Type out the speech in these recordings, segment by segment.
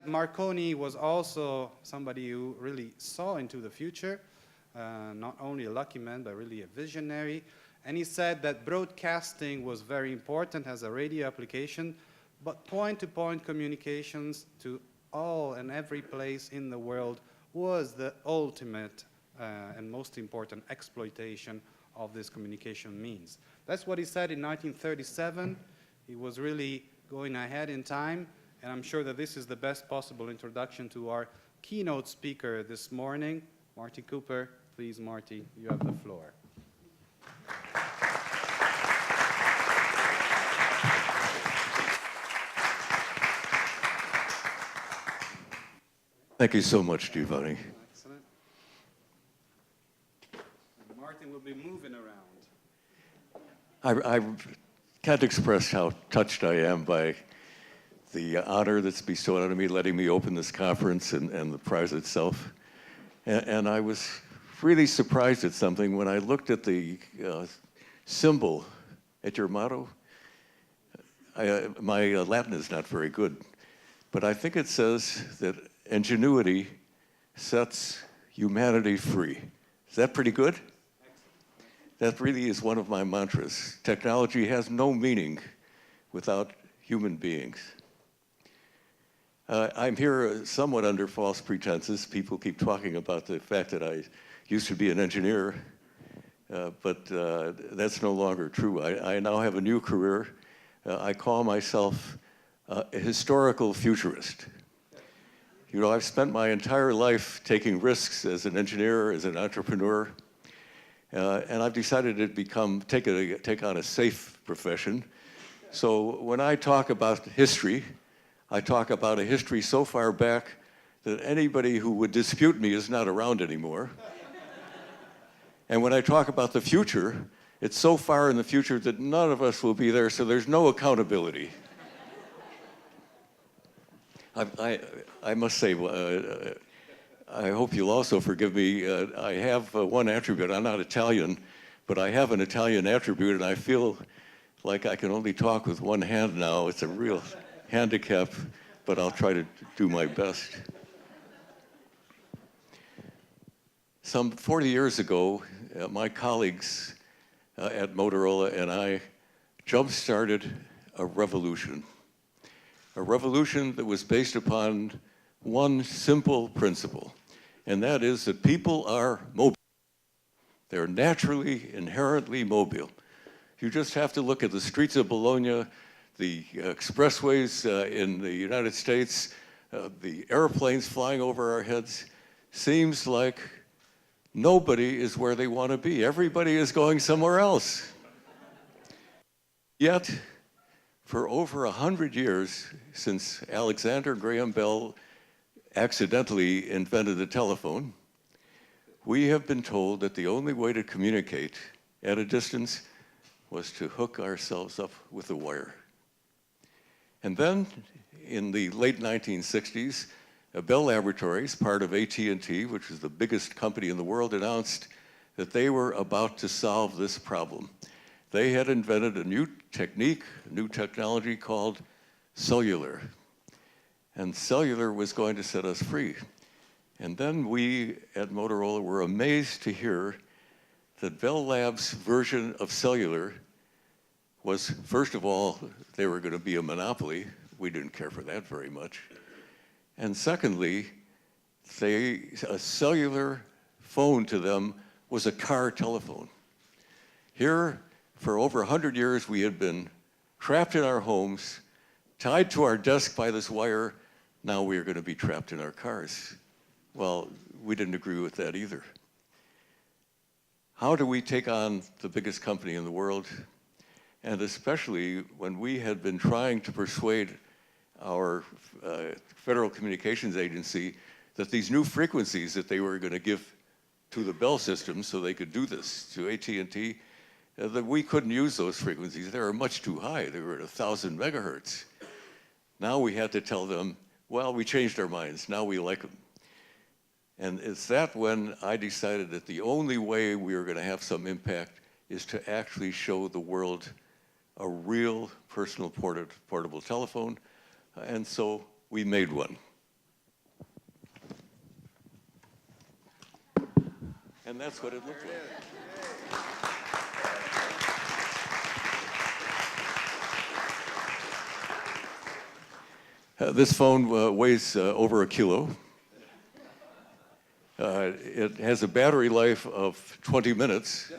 Marconi was also somebody who really saw into the future, not only a lucky man, but really a visionary. And he said that broadcasting was very important as a radio application, but point-to-point communications to all and every place in the world was the ultimate and most important exploitation of this communication means. That's what he said in 1937. He was really going ahead in time, and I'm sure that this is the best possible introduction to our keynote speaker this morning, Marty Cooper. Please, Marty, you have the floor. Thank you so much, Giovanni. Excellent. And Martin will be moving around. I can't express how touched I am by the honor that's bestowed on me, letting me open this conference and the prize itself. And I was really surprised at something when I looked at the symbol at your motto. My Latin is not very good, but I think it says that ingenuity sets humanity free. Is that pretty good? That really is one of my mantras. Technology has no meaning without human beings. I'm here somewhat under false pretenses. People keep talking about the fact that I used to be an engineer, but that's no longer true. I now have a new career. I call myself a historical futurist. You know, I've spent my entire life taking risks as an engineer, as an entrepreneur, and I've decided to take on a safe profession. So when I talk about history, I talk about a history so far back that anybody who would dispute me is not around anymore. And when I talk about the future, it's so far in the future that none of us will be there, so there's no accountability. I must say, I hope you'll also forgive me. I have one attribute. I'm not Italian, but I have an Italian attribute, and I feel like I can only talk with one hand now. It's a real handicap, but I'll try to do my best. Some 40 years ago, my colleagues at Motorola and I jump-started a revolution that was based upon one simple principle, and that is that people are mobile. They're naturally, inherently mobile. You just have to look at the streets of Bologna, the expressways in the United States, the airplanes flying over our heads. Seems like nobody is where they want to be. Everybody is going somewhere else. Yet, for over 100 years, since Alexander Graham Bell accidentally invented the telephone, we have been told that the only way to communicate at a distance was to hook ourselves up with a wire. And then, in the late 1960s, Bell Laboratories, part of AT&T, which is the biggest company in the world, announced that they were about to solve this problem. They had invented a new technique, a new technology called cellular. And cellular was going to set us free. And then we at Motorola were amazed to hear that Bell Labs' version of cellular was, first of all, they were going to be a monopoly. We didn't care for that very much. And secondly, a cellular phone to them was a car telephone. Here, for over 100 years, we had been trapped in our homes, tied to our desk by this wire. Now we are going to be trapped in our cars. Well, we didn't agree with that either. How do we take on the biggest company in the world? And especially when we had been trying to persuade our Federal Communications Agency that these new frequencies that they were going to give to the Bell system so they could do this to AT&T, that we couldn't use those frequencies. They were much too high. They were at 1,000 megahertz. Now we had to tell them, well, we changed our minds. Now we like them. And it's that when I decided that the only way we were going to have some impact is to actually show the world a real personal portable telephone. And so we made one. And that's what it looked like. This phone weighs over a kilo. It has a battery life of 20 minutes,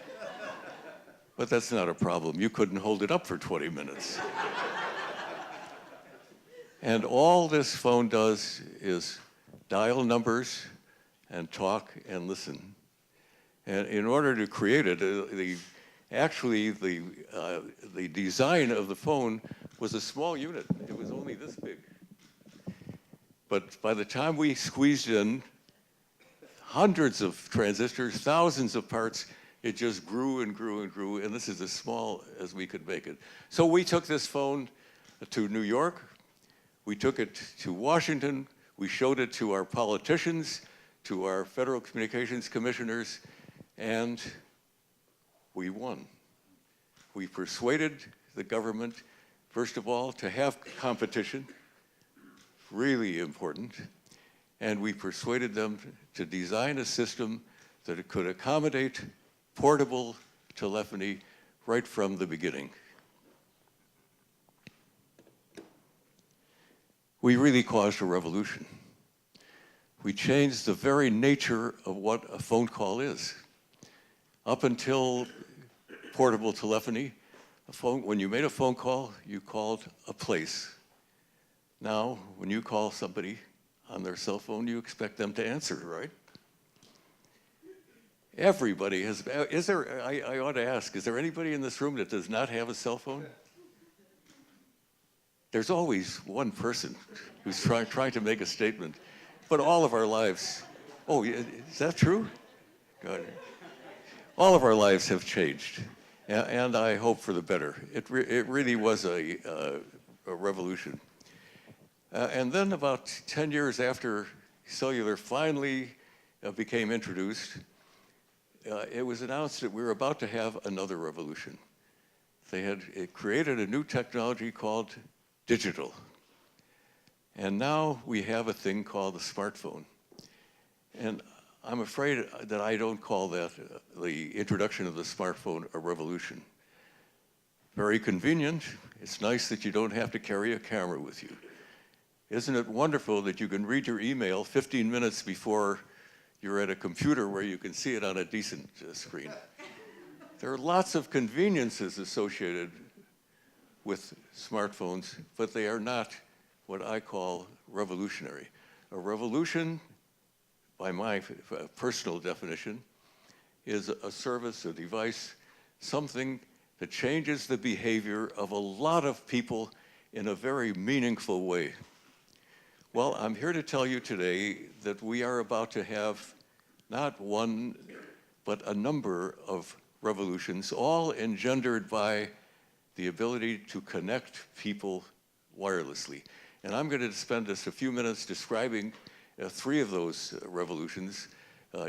but that's not a problem. You couldn't hold it up for 20 minutes. And all this phone does is dial numbers and talk and listen. And in order to create it, the design of the phone was a small unit. It was only this big. But by the time we squeezed in hundreds of transistors, thousands of parts, it just grew and grew and grew, and this is as small as we could make it. So we took this phone to New York, we took it to Washington, we showed it to our politicians, to our Federal Communications Commissioners, and we won. We persuaded the government, first of all, to have competition, really important, and we persuaded them to design a system that could accommodate portable telephony right from the beginning. We really caused a revolution. We changed the very nature of what a phone call is. Up until portable telephony, when you made a phone call, you called a place. Now, when you call somebody on their cell phone, you expect them to answer, right? Everybody has, I ought to ask, is there anybody in this room that does not have a cell phone? There's always one person who's trying to make a statement, but all of our lives, oh, is that true? God. All of our lives have changed, and I hope for the better. It really was a revolution. And then about 10 years after cellular finally became introduced, it was announced that we were about to have another revolution. They had created a new technology called digital. And now we have a thing called the smartphone. And I'm afraid that I don't call that the introduction of the smartphone a revolution. Very convenient. It's nice that you don't have to carry a camera with you. Isn't it wonderful that you can read your email 15 minutes before you're at a computer where you can see it on a decent screen? There are lots of conveniences associated with smartphones, but they are not what I call revolutionary. A revolution, by my personal definition, is a service, a device, something that changes the behavior of a lot of people in a very meaningful way. Well, I'm here to tell you today that we are about to have not one, but a number of revolutions, all engendered by the ability to connect people wirelessly. And I'm going to spend just a few minutes describing 3 of those revolutions,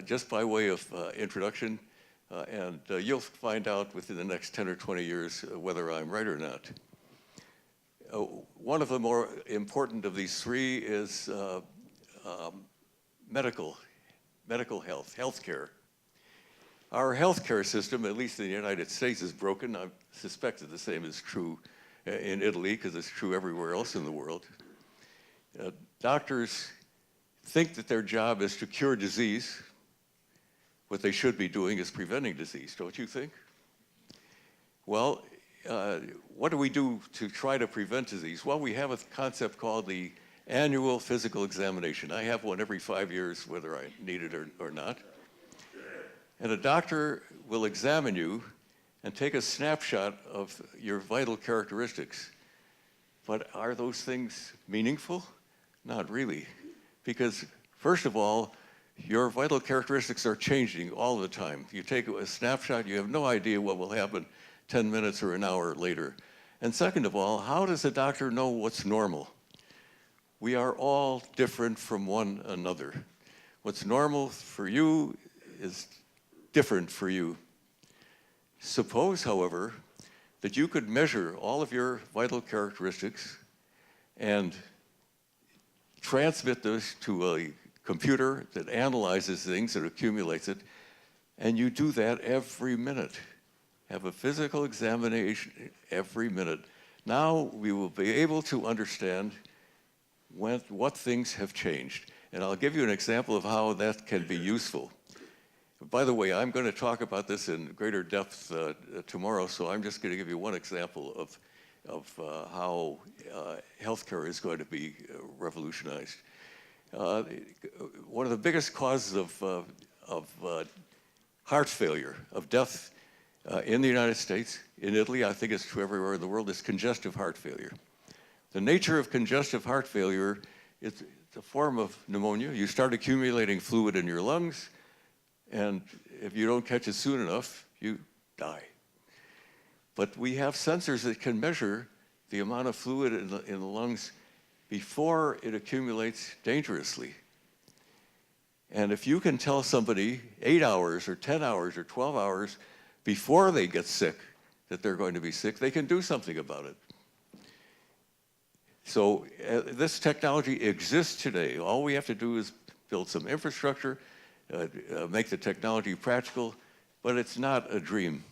just by way of introduction, and you'll find out within the next 10 or 20 years whether I'm right or not. One of the more important of these 3 is medical health, healthcare. Our healthcare system, at least in the United States, is broken. I suspect that the same is true in Italy, because it's true everywhere else in the world. Doctors think that their job is to cure disease. What they should be doing is preventing disease, don't you think? Well, what do we do to try to prevent disease? Well, we have a concept called the annual physical examination. I have one every 5 years, whether I need it or not. And a doctor will examine you and take a snapshot of your vital characteristics. But are those things meaningful? Not really. Because, first of all, your vital characteristics are changing all the time. You take a snapshot, you have no idea what will happen 10 minutes or an hour later. And second of all, how does a doctor know what's normal? We are all different from one another. What's normal for you is different for you. Suppose, however, that you could measure all of your vital characteristics and transmit those to a computer that analyzes things, that accumulates it, And you do that every minute. Have a physical examination every minute. Now we will be able to understand what things have changed. And I'll give you an example of how that can be useful. By the way, I'm going to talk about this in greater depth tomorrow, so I'm just going to give you one example of how healthcare is going to be revolutionized. One of the biggest causes of heart failure, of death in the United States, in Italy, I think it's true everywhere in the world, is congestive heart failure. The nature of congestive heart failure is a form of pneumonia. You start accumulating fluid in your lungs, and if you don't catch it soon enough, you die. But we have sensors that can measure the amount of fluid in the lungs before it accumulates dangerously. And if you can tell somebody 8 hours or 10 hours or 12 hours before they get sick that they're going to be sick, they can do something about it. So this technology exists today. All we have to do is build some infrastructure, make the technology practical, but it's not a dream.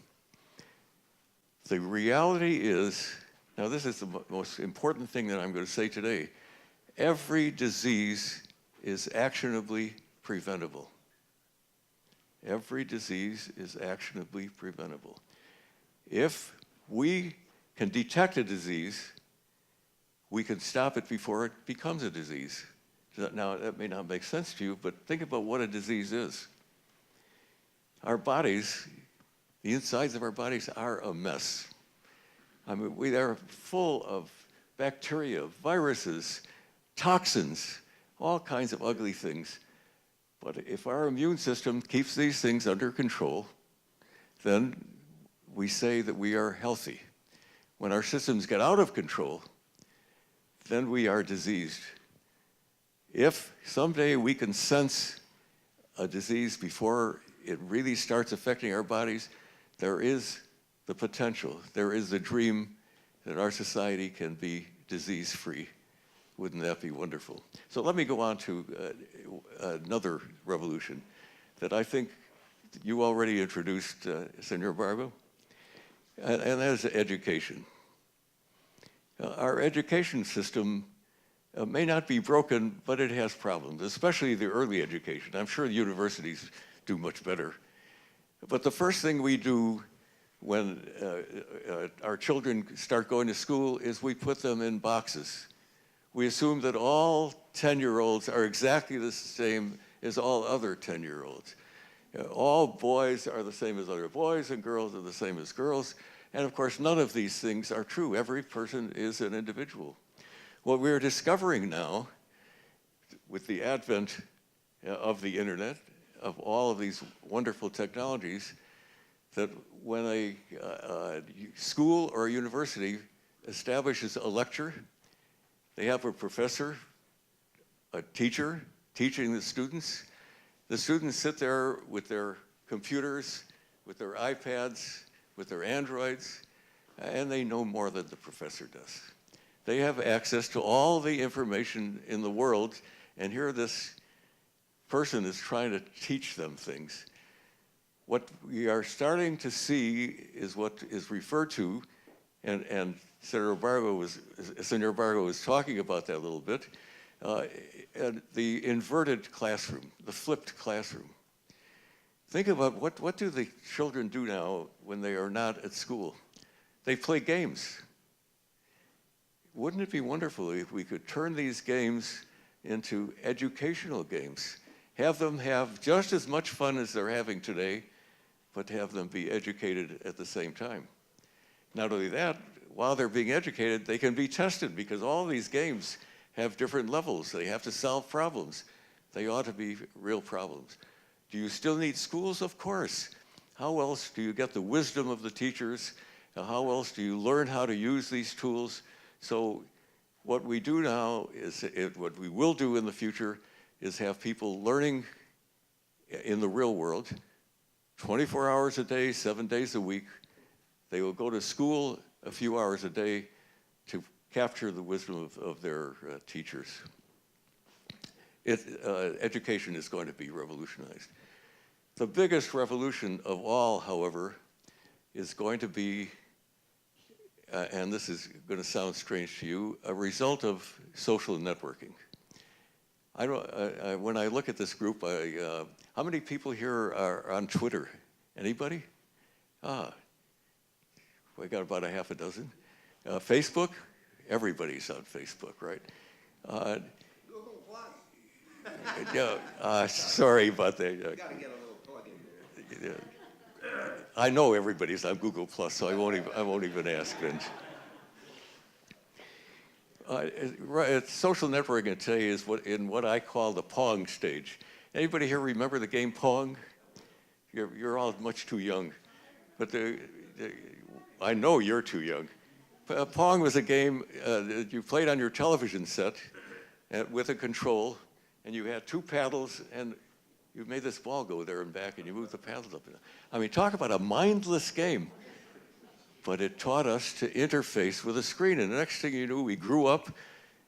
The reality is, now this is the most important thing that I'm going to say today, every disease is actionably preventable. Every disease is actionably preventable. If we can detect a disease, we can stop it before it becomes a disease. Now, that may not make sense to you, but think about what a disease is. Our bodies, the insides of our bodies are a mess. I mean, we are full of bacteria, viruses, toxins, all kinds of ugly things. But if our immune system keeps these things under control, then we say that we are healthy. When our systems get out of control, then we are diseased. If someday we can sense a disease before it really starts affecting our bodies, there is the potential, there is the dream that our society can be disease-free. Wouldn't that be wonderful? So let me go on to another revolution that I think you already introduced, Senor Barbo, and that is education. Our education system may not be broken, but it has problems, especially the early education. I'm sure the universities do much better. But the first thing we do when our children start going to school is we put them in boxes. We assume that all 10-year-olds are exactly the same as all other 10-year-olds. All boys are the same as other boys, and girls are the same as girls. And of course, none of these things are true. Every person is an individual. What we're discovering now, with the advent of the internet, of all of these wonderful technologies, that when a school or a university establishes a lecture, they have a professor, a teacher, teaching the students. The students sit there with their computers, with their iPads, with their Androids, and they know more than the professor does. They have access to all the information in the world, and here this person is trying to teach them things. What we are starting to see is what is referred to, and Senor Bargo was talking about that a little bit, the inverted classroom, the flipped classroom. Think about what do the children do now when they are not at school? They play games. Wouldn't it be wonderful if we could turn these games into educational games? Have them have just as much fun as they're having today, but have them be educated at the same time. Not only that, while they're being educated, they can be tested because all these games have different levels. They have to solve problems. They ought to be real problems. Do you still need schools? Of course. How else do you get the wisdom of the teachers? How else do you learn how to use these tools? So what we do now is, what we will do in the future is have people learning in the real world, 24 hours a day, 7 days a week. They will go to school a few hours a day to capture the wisdom of their teachers. Education is going to be revolutionized. The biggest revolution of all, however, is going to be, and this is going to sound strange to you, a result of social networking. When I look at this group, how many people here are on Twitter? Anybody? We got about a half a dozen. Facebook? Everybody's on Facebook, right? Google Plus. Yeah, sorry about that. You gotta get a little plug in there. I know everybody's on Google Plus, so I won't even ask. Social networking today is what I call the Pong stage. Anybody here remember the game Pong? You're all much too young, but I know you're too young. Pong was a game that you played on your television set with a control, and you had two paddles, and you made this ball go there and back, and you moved the paddles up and down. I mean, talk about a mindless game. But it taught us to interface with a screen, and the next thing you knew, we grew up,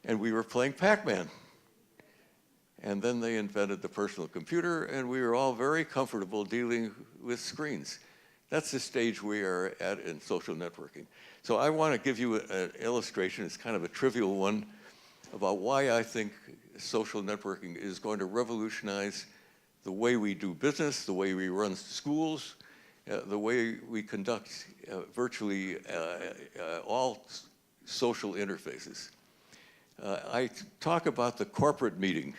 and we were playing Pac-Man. And then they invented the personal computer, and we were all very comfortable dealing with screens. That's the stage we are at in social networking. So I want to give you an illustration. It's kind of a trivial one about why I think social networking is going to revolutionize the way we do business, the way we run schools, the way we conduct virtually all social interfaces. I talk about the corporate meeting.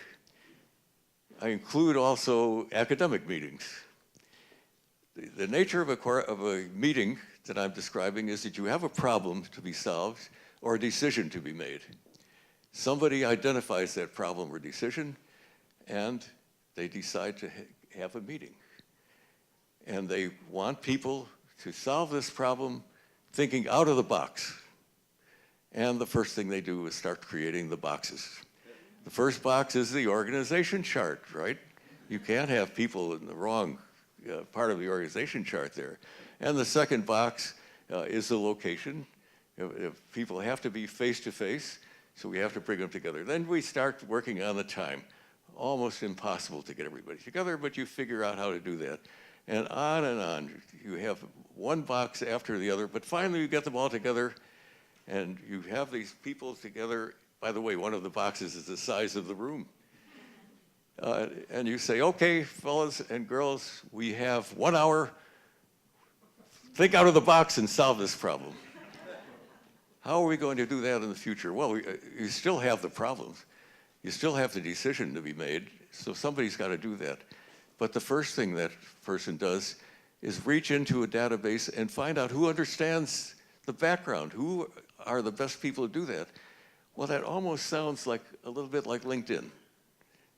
I include also academic meetings. The nature of a meeting that I'm describing is that you have a problem to be solved or a decision to be made. Somebody identifies that problem or decision, and they decide to have a meeting. And they want people to solve this problem thinking out of the box. And the first thing they do is start creating the boxes. The first box is the organization chart, right? You can't have people in the wrong part of the organization chart there. And the second box is the location. If people have to be face-to-face, so we have to bring them together. Then we start working on the time. Almost impossible to get everybody together, but you figure out how to do that. And on. You have one box after the other, but finally you get them all together, and you have these people together. By the way, one of the boxes is the size of the room. And you say, okay, fellas and girls, we have 1 hour. Think out of the box and solve this problem. How are we going to do that in the future? Well, you still have the problems. You still have the decision to be made, so somebody's got to do that. But the first thing that person does is reach into a database and find out who understands the background, who are the best people to do that. Well, that almost sounds like a little bit like LinkedIn.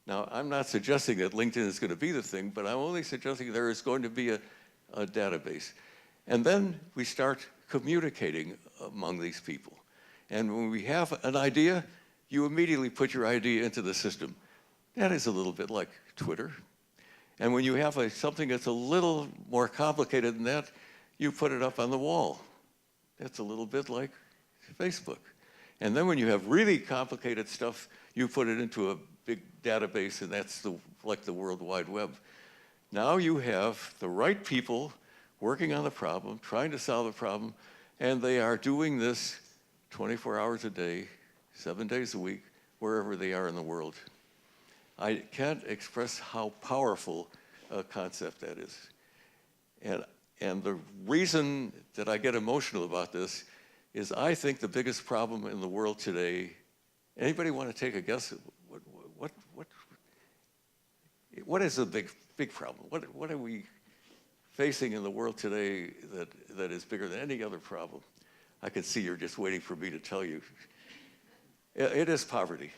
Now, I'm not suggesting that LinkedIn is going to be the thing, but I'm only suggesting there is going to be a database. And then we start communicating among these people. And when we have an idea, you immediately put your idea into the system. That is a little bit like Twitter. And when you have something that's a little more complicated than that, you put it up on the wall. That's a little bit like Facebook. And then when you have really complicated stuff, you put it into a big database, and that's like the World Wide Web. Now you have the right people working on the problem, trying to solve the problem, and they are doing this 24 hours a day, 7 days a week, wherever they are in the world. I can't express how powerful a concept that is. And the reason that I get emotional about this is I think the biggest problem in the world today, anybody want to take a guess? What is the big problem? What are we facing in the world today that is bigger than any other problem? I can see you're just waiting for me to tell you. It is poverty.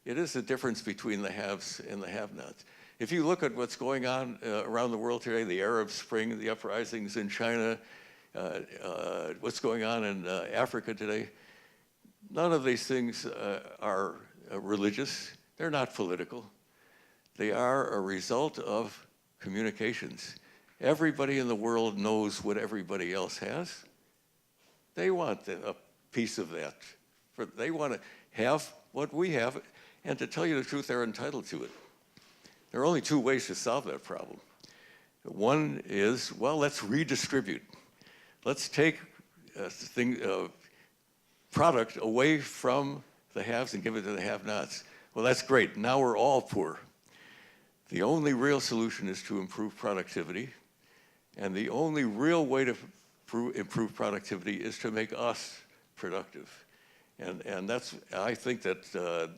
It is the difference between the haves and the have-nots. If you look at what's going on around the world today, the Arab Spring, the uprisings in China, what's going on in Africa today, none of these things are religious. They're not political. They are a result of communications. Everybody in the world knows what everybody else has. They want a piece of that. They want to have what we have, and to tell you the truth, they're entitled to it. There are only two ways to solve that problem. One is, well, let's redistribute. Let's take product away from the haves and give it to the have-nots. Well, that's great. Now we're all poor. The only real solution is to improve productivity. And the only real way to improve productivity is to make us productive. And that's, I think that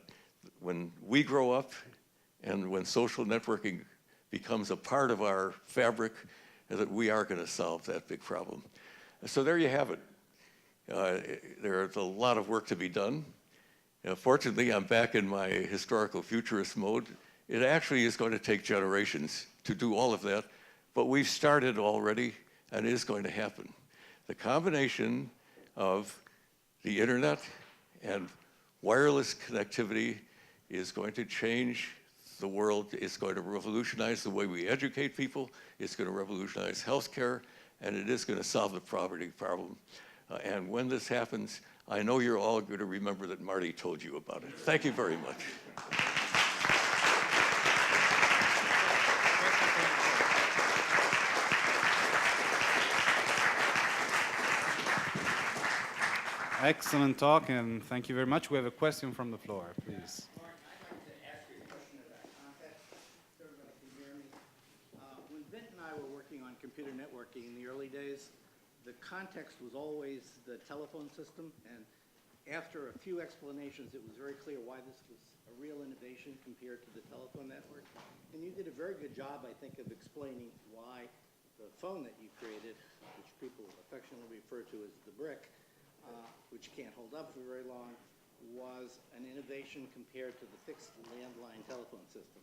when we grow up and when social networking becomes a part of our fabric, that we are going to solve that big problem. So there you have it. There's a lot of work to be done. Fortunately, I'm back in my historical futurist mode. It actually is going to take generations to do all of that, but we've started already, and it is going to happen. The combination of the internet and wireless connectivity is going to change the world. It's going to revolutionize the way we educate people. It's going to revolutionize healthcare, and it is going to solve the poverty problem. And when this happens, I know you're all going to remember that Marty told you about it. Thank you very much. Excellent talk, and thank you very much. We have a question from the floor, please. Mark, I'd like to ask you a question about context, so everybody can hear me. When Vint and I were working on computer networking in the early days, the context was always the telephone system, and after a few explanations, it was very clear why this was a real innovation compared to the telephone network. And you did a very good job, I think, of explaining why the phone that you created, which people affectionately refer to as the brick, which can't hold up for very long, was an innovation compared to the fixed landline telephone system.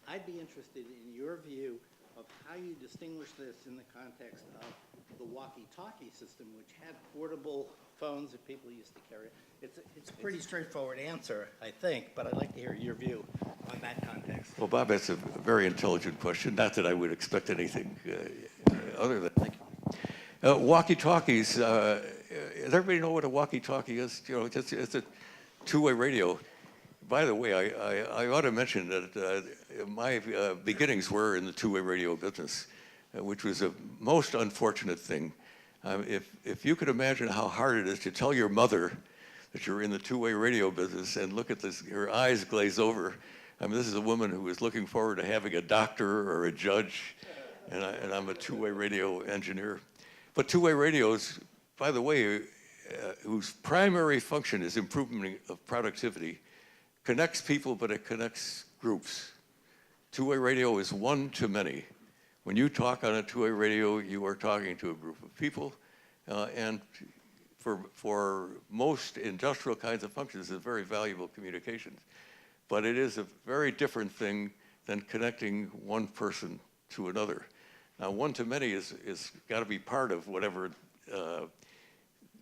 I'd be interested in your view of how you distinguish this in the context of the walkie-talkie system, which had portable phones that people used to carry. It's a pretty straightforward answer, I think, but I'd like to hear your view on that context. Well, Bob, that's a very intelligent question. Not that I would expect anything other than thank you. Walkie-talkies. Does everybody know what a walkie-talkie is? You know, it's a two-way radio. By the way, I ought to mention that my beginnings were in the two-way radio business, which was a most unfortunate thing. If you could imagine how hard it is to tell your mother that you're in the two-way radio business and look at this, her eyes glaze over. I mean, this is a woman who was looking forward to having a doctor or a judge, and I'm a two-way radio engineer. But two-way radios, by the way, whose primary function is improvement of productivity, connects people, but it connects groups. Two-way radio is one to many. When you talk on a two-way radio, you are talking to a group of people, and for most industrial kinds of functions, it's very valuable communications. But it is a very different thing than connecting one person to another. Now, one to many is got to be part of whatever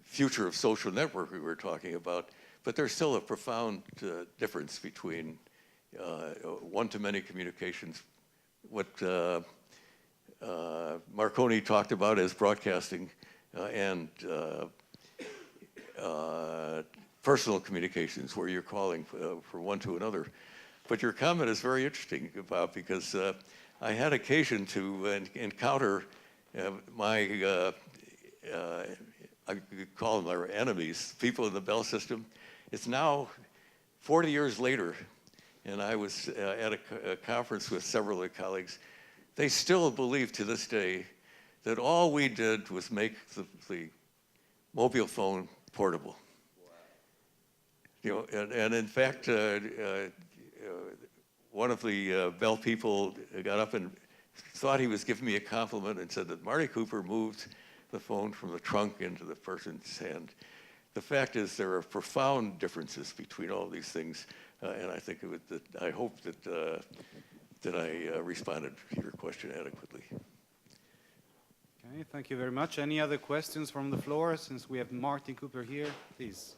future of social networking we're talking about, but there's still a profound difference between one-to-many communications, what Marconi talked about as broadcasting, and personal communications, where you're calling for one to another. But your comment is very interesting, Bob, because I had occasion to encounter my I could call them our enemies, people in the Bell system. It's now 40 years later, and I was at a conference with several of the colleagues. They still believe to this day that all we did was make the mobile phone portable. Wow. You know, and in fact, one of the Bell people got up and thought he was giving me a compliment and said that Marty Cooper moved the phone from the trunk into the person's hand. The fact is there are profound differences between all these things, and I think I hope that I responded to your question adequately. Okay, thank you very much. Any other questions from the floor? Since we have Marty Cooper here, please.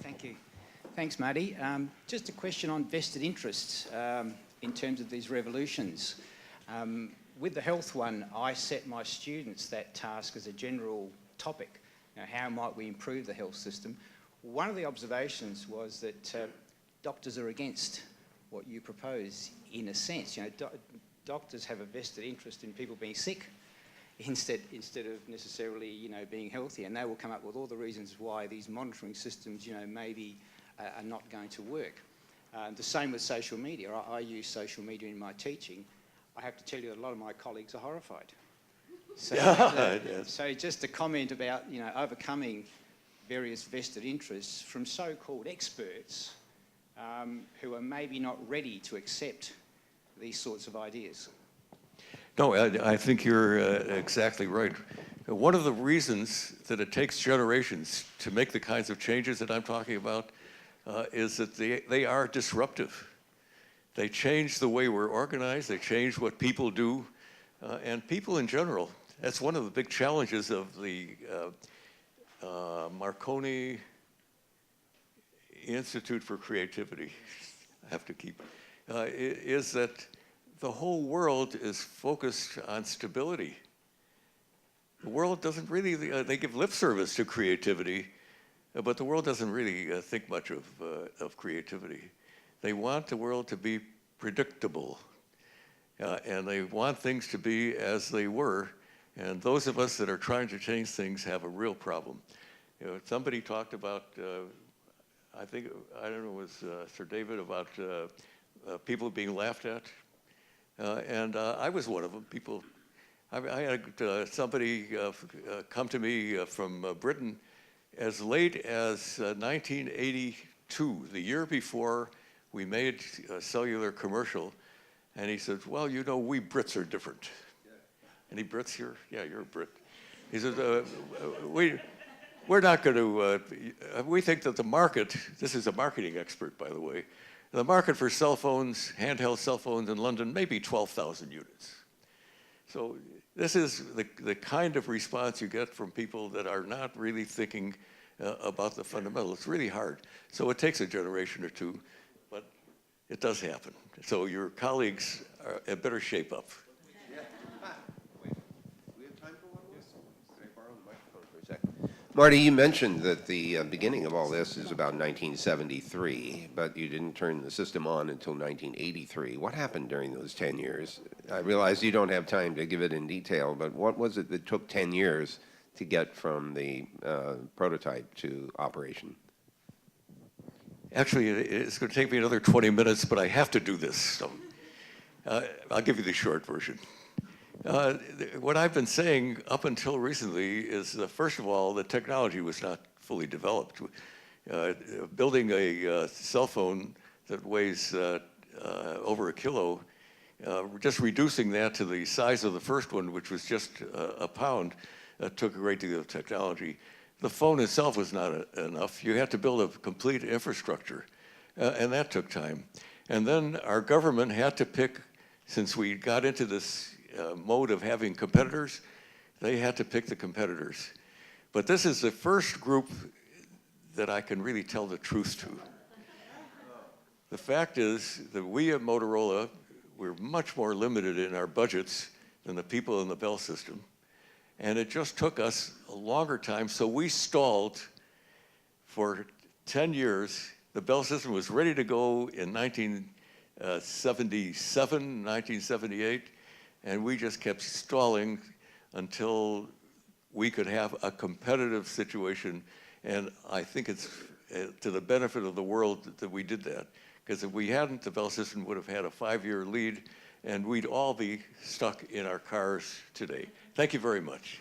Thank you. Thanks, Marty. Just a question on vested interests in terms of these revolutions. With the health one, I set my students that task as a general topic. Now, how might we improve the health system? One of the observations was that doctors are against what you propose, in a sense. You know, doctors have a vested interest in people being sick instead of necessarily, being healthy, and they will come up with all the reasons why these monitoring systems, maybe are not going to work. The same with social media. I use social media in my teaching. I have to tell you that a lot of my colleagues are horrified. So, so just a comment about, overcoming various vested interests from so-called experts who are maybe not ready to accept these sorts of ideas. No, I think you're exactly right. One of the reasons that it takes generations to make the kinds of changes that I'm talking about is that they are disruptive. They change the way we're organized, they change what people do, and people in general. That's one of the big challenges of the Marconi Institute for Creativity, I have to keep, is that the whole world is focused on stability. The world doesn't really, they give lip service to creativity, but the world doesn't really think much of creativity. They want the world to be predictable, and they want things to be as they were, and those of us that are trying to change things have a real problem. Somebody talked about, I think, I don't know, it was Sir David, about people being laughed at, and I was one of them. I had somebody come to me from Britain as late as 1982, the year before we made a cellular commercial, and he said, well, we Brits are different. Any Brits here? Yeah, you're a Brit. He said, we're not going to, we think that the market, this is a marketing expert, by the way, the market for cell phones, handheld cell phones in London, maybe 12,000 units. So this is the kind of response you get from people that are not really thinking about the fundamentals. It's really hard. So it takes a generation or two, but it does happen. So your colleagues better shape up. We have time for one more? Can I borrow the microphone for a second? Marty, you mentioned that the beginning of all this is about 1973, but you didn't turn the system on until 1983. What happened during those 10 years? I realize you don't have time to give it in detail, but what was it that took 10 years to get from the prototype to operation? Actually, it's going to take me another 20 minutes, but I have to do this. So I'll give you the short version. What I've been saying up until recently is, first of all, the technology was not fully developed. Building a cell phone that weighs over a kilo, just reducing that to the size of the first one, which was just a pound, took a great deal of technology. The phone itself was not enough. You had to build a complete infrastructure, and that took time. And then our government had to pick, since we got into this mode of having competitors, they had to pick the competitors. But this is the first group that I can really tell the truth to. The fact is that we at Motorola, we're much more limited in our budgets than the people in the Bell system. And it just took us a longer time, so we stalled for 10 years. The Bell system was ready to go in 1977, 1978, and we just kept stalling until we could have a competitive situation. And I think it's to the benefit of the world that we did that. Because if we hadn't, the Bell system would have had a 5-year lead, and we'd all be stuck in our cars today. Thank you very much.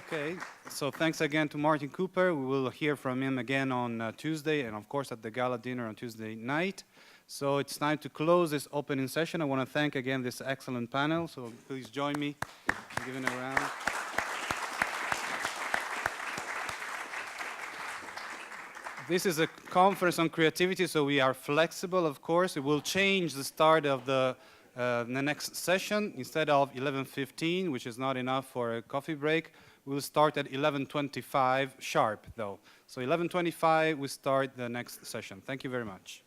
Okay, so thanks again to Martin Cooper. We will hear from him again on Tuesday, and of course at the gala dinner on Tuesday night. So it's time to close this opening session. I want to thank again this excellent panel, so please join me in giving a round. This is a conference on creativity, so we are flexible, of course. It will change the start of the next session. Instead of 11:15, which is not enough for a coffee break, we'll start at 11:25 sharp, though. So 11:25, we start the next session. Thank you very much.